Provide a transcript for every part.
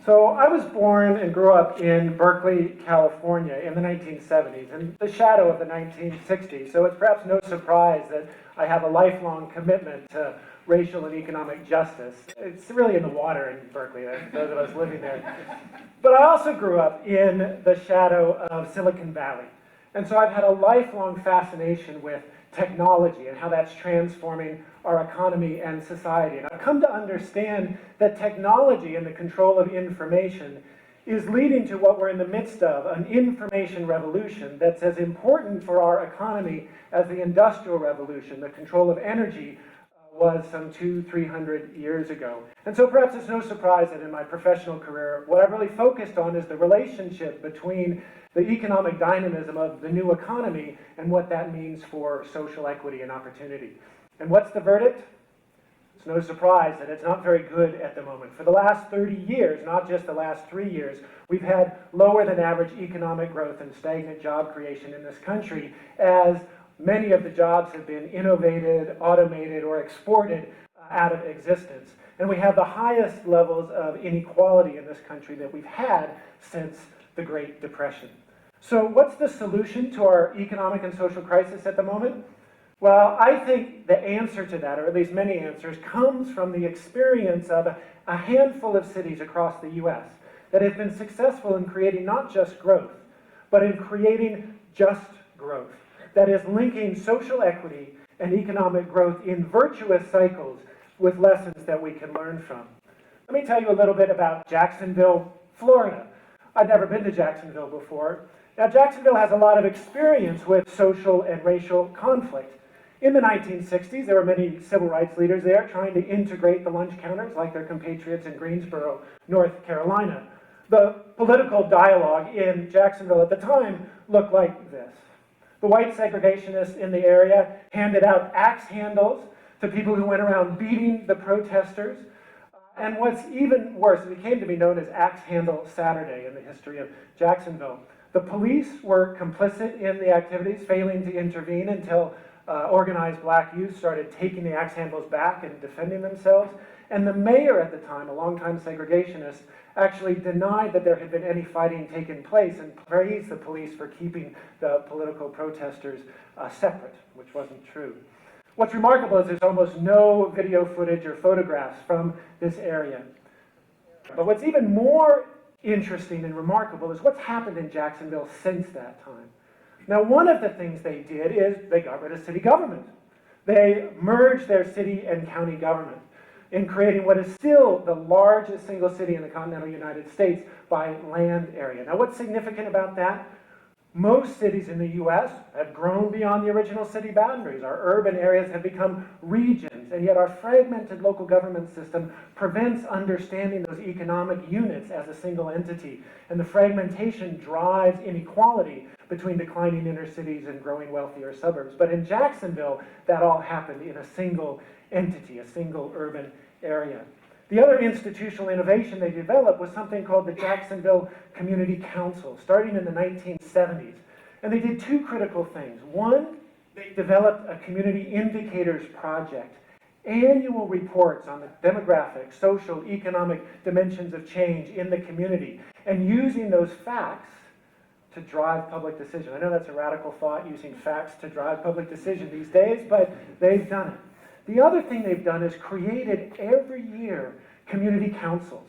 So I was born and grew up in Berkeley, California in the 1970s, in the shadow of the 1960s. So it's perhaps no surprise that I have a lifelong commitment to racial and economic justice. It's really in the water in Berkeley, those of us living there. But I also grew up in the shadow of Silicon Valley. And so I've had a lifelong fascination with technology and how that's transforming our economy and society. And I've come to understand that technology and the control of information is leading to what we're in the midst of, an information revolution that's as important for our economy as the Industrial Revolution, the control of energy, was some 200-300 years ago. And so perhaps it's no surprise that in my professional career, what I've really focused on is the relationship between the economic dynamism of the new economy and what that means for social equity and opportunity. And what's the verdict? It's no surprise that it's not very good at the moment. For the last 30 years, not just the last 3 years, we've had lower than average economic growth and stagnant job creation in this country as many of the jobs have been innovated, automated, or exported out of existence. And we have the highest levels of inequality in this country that we've had since the Great Depression. So what's the solution to our economic and social crisis at the moment? Well, I think the answer to that, or at least many answers, comes from the experience of a handful of cities across the US that have been successful in creating not just growth, but in creating just growth that is linking social equity and economic growth in virtuous cycles with lessons that we can learn from. Let me tell you a little bit about Jacksonville, Florida. I've never been to Jacksonville before. Now, Jacksonville has a lot of experience with social and racial conflict. In the 1960s, there were many civil rights leaders there trying to integrate the lunch counters like their compatriots in Greensboro, North Carolina. The political dialogue in Jacksonville at the time looked like this. The white segregationists in the area handed out axe handles to people who went around beating the protesters. And what's even worse, it came to be known as Axe Handle Saturday in the history of Jacksonville. The police were complicit in the activities, failing to intervene until organized black youth started taking the axe handles back and defending themselves. And the mayor at the time, a longtime segregationist, actually denied that there had been any fighting taking place and praised the police for keeping the political protesters separate, which wasn't true. What's remarkable is there's almost no video footage or photographs from this area. But what's even more interesting and remarkable is what's happened in Jacksonville since that time. Now, one of the things they did is they got rid of city government. They merged their city and county government in creating what is still the largest single city in the continental United States by land area. Now, what's significant about that? Most cities in the US have grown beyond the original city boundaries. Our urban areas have become regions, and yet our fragmented local government system prevents understanding those economic units as a single entity. And the fragmentation drives inequality between declining inner cities and growing wealthier suburbs. But in Jacksonville, that all happened in a single entity, a single urban area. The other institutional innovation they developed was something called the Jacksonville Community Council, starting in the 1970s. And they did two critical things. One, they developed a community indicators project, annual reports on the demographic, social, economic dimensions of change in the community, and using those facts to drive public decision. I know that's a radical thought, using facts to drive public decision these days, but they've done it. The other thing they've done is created every year community councils.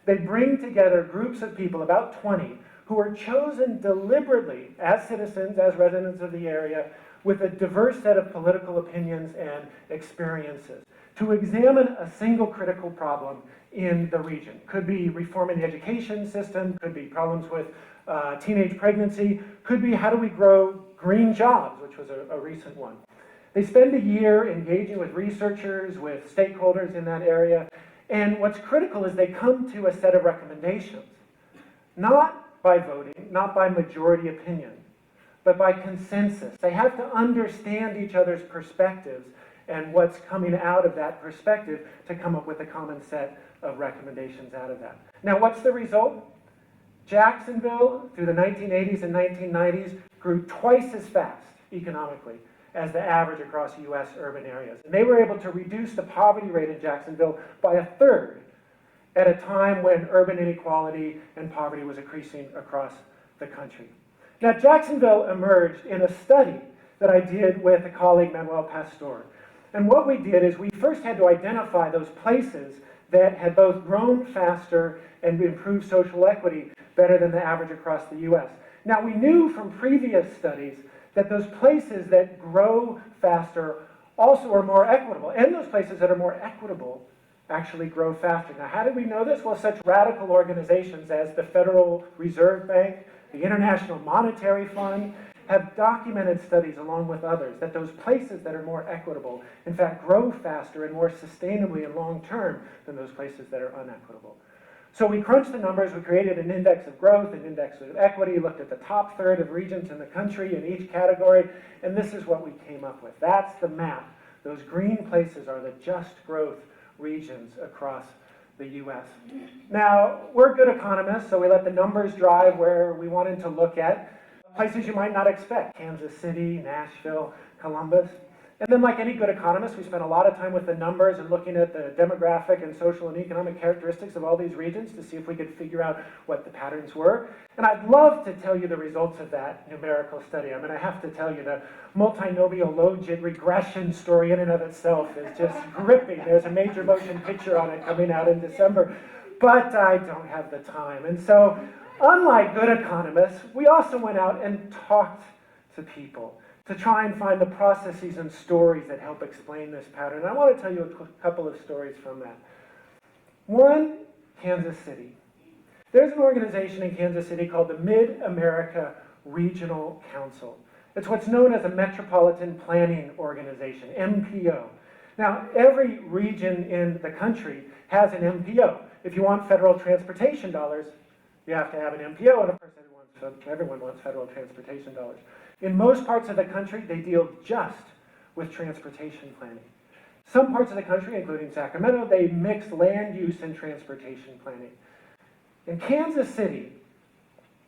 They bring together groups of people, about 20, who are chosen deliberately as citizens, as residents of the area, with a diverse set of political opinions and experiences to examine a single critical problem in the region. Could be reforming the education system, could be problems with teenage pregnancy, could be how do we grow green jobs, which was a recent one. They spend a year engaging with researchers, with stakeholders in that area, and what's critical is they come to a set of recommendations, not by voting, not by majority opinion, but by consensus. They have to understand each other's perspectives and what's coming out of that perspective to come up with a common set of recommendations out of that. Now, what's the result? Jacksonville, through the 1980s and 1990s, grew twice as fast economically as the average across U.S. urban areas. And they were able to reduce the poverty rate in Jacksonville by 1/3 at a time when urban inequality and poverty was increasing across the country. Now, Jacksonville emerged in a study that I did with a colleague, Manuel Pastor. And what we did is we first had to identify those places that had both grown faster and improved social equity better than the average across the US. Now, we knew from previous studies that those places that grow faster also are more equitable, and those places that are more equitable actually grow faster. Now, how did we know this? Well, such radical organizations as the Federal Reserve Bank, the International Monetary Fund, have documented studies along with others that those places that are more equitable, in fact, grow faster and more sustainably and long term than those places that are unequitable. So we crunched the numbers, we created an index of growth, an index of equity, looked at the top third of regions in the country in each category, and this is what we came up with. That's the map. Those green places are the just growth regions across the US. Now, we're good economists, so we let the numbers drive where we wanted to look at. Places you might not expect: Kansas City, Nashville, Columbus. And then, like any good economist, we spent a lot of time with the numbers and looking at the demographic and social and economic characteristics of all these regions to see if we could figure out what the patterns were. And I'd love to tell you the results of that numerical study. I mean, I have to tell you, the multinomial logit regression story in and of itself is just gripping. There's a major motion picture on it coming out in December, but I don't have the time. And so, unlike good economists, we also went out and talked to people to try and find the processes and stories that help explain this pattern. And I want to tell you a couple of stories from that. One, Kansas City. There's an organization in Kansas City called the Mid-America Regional Council. It's what's known as a Metropolitan Planning Organization, MPO. Now, every region in the country has an MPO. If you want federal transportation dollars, you have to have an MPO, and of course everyone wants federal transportation dollars. In most parts of the country, they deal just with transportation planning. Some parts of the country, including Sacramento, they mix land use and transportation planning. In Kansas City,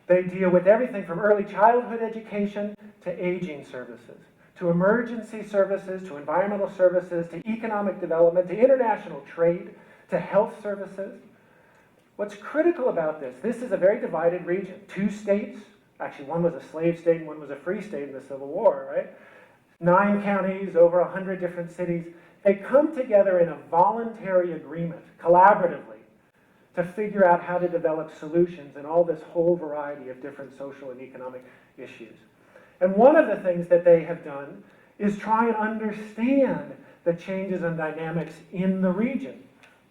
they deal with everything from early childhood education to aging services, to emergency services, to environmental services, to economic development, to international trade, to health services. What's critical about this is a very divided region. 2 states, actually one was a slave state and one was a free state in the Civil War, right? 9 counties, over 100 different cities. They come together in a voluntary agreement, collaboratively, to figure out how to develop solutions in all this whole variety of different social and economic issues. And one of the things that they have done is try and understand the changes and dynamics in the region.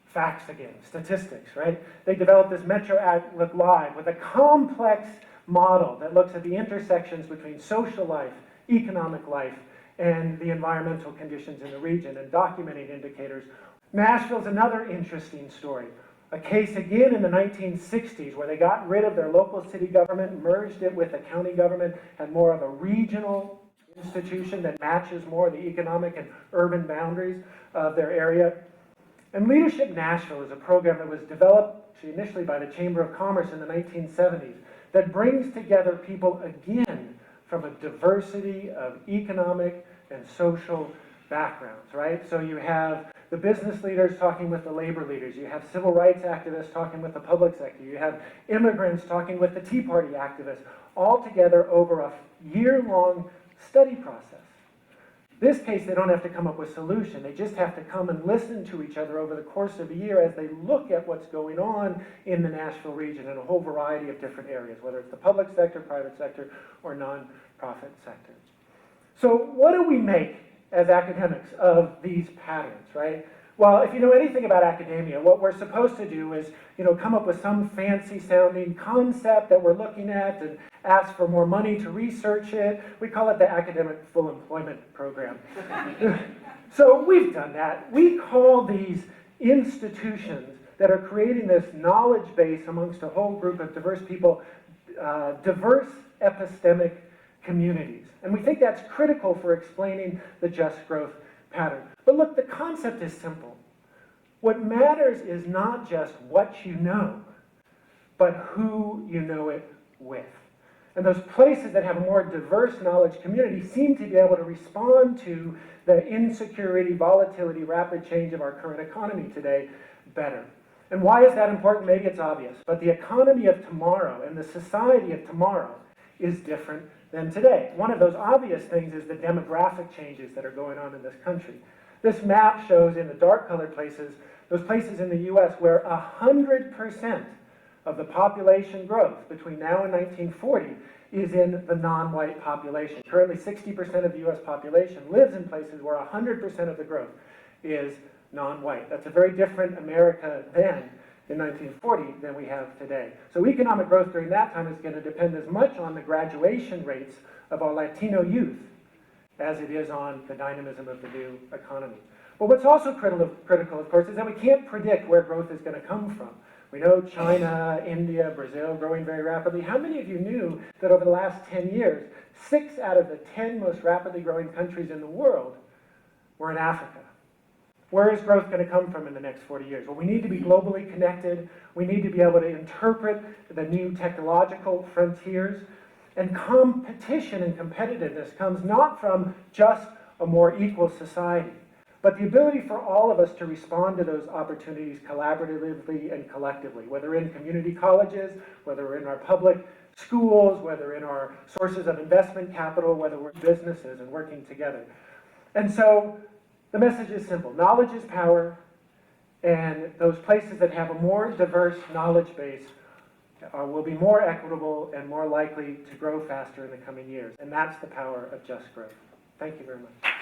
Facts again, statistics, right? They developed this Metro Outlook Live with a complex model that looks at the intersections between social life, economic life, and the environmental conditions in the region, and documenting indicators. Nashville's another interesting story. A case again in the 1960s where they got rid of their local city government, merged it with a county government, had more of a regional institution that matches more the economic and urban boundaries of their area. And Leadership Nashville is a program that was developed initially by the Chamber of Commerce in the 1970s that brings together people again from a diversity of economic and social backgrounds, right? So you have the business leaders talking with the labor leaders, you have civil rights activists talking with the public sector, you have immigrants talking with the Tea Party activists, all together over a year-long study process. This case, they don't have to come up with a solution. They just have to come and listen to each other over the course of a year as they look at what's going on in the Nashville region in a whole variety of different areas, whether it's the public sector, private sector, or nonprofit sector. So what do we make as academics of these patterns, right? Well, if you know anything about academia, what we're supposed to do is, come up with some fancy-sounding concept that we're looking at and ask for more money to research it. We call it the Academic Full Employment Program. So we've done that. We call these institutions that are creating this knowledge base amongst a whole group of diverse people, diverse epistemic communities. And we think that's critical for explaining the just growth pattern. But look, the concept is simple. What matters is not just what you know, but who you know it with. And those places that have a more diverse knowledge community seem to be able to respond to the insecurity, volatility, rapid change of our current economy today better. And why is that important? Maybe it's obvious, but the economy of tomorrow and the society of tomorrow is different than today. One of those obvious things is the demographic changes that are going on in this country. This map shows in the dark colored places, those places in the US where 100% of the population growth between now and 1940 is in the non-white population. Currently 60% of the US population lives in places where 100% of the growth is non-white. That's a very different America then in 1940 than we have today. So economic growth during that time is going to depend as much on the graduation rates of our Latino youth as it is on the dynamism of the new economy. But what's also critical, of course, is that we can't predict where growth is going to come from. We know China, India, Brazil growing very rapidly. How many of you knew that over the last 10 years, 6 out of the 10 most rapidly growing countries in the world were in Africa? Where is growth going to come from in the next 40 years? Well, we need to be globally connected. We need to be able to interpret the new technological frontiers. And competition and competitiveness comes not from just a more equal society, but the ability for all of us to respond to those opportunities collaboratively and collectively, whether in community colleges, whether in our public schools, whether in our sources of investment capital, whether we're businesses and working together. And so the message is simple. Knowledge is power, and those places that have a more diverse knowledge base will be more equitable and more likely to grow faster in the coming years. And that's the power of just growth. Thank you very much.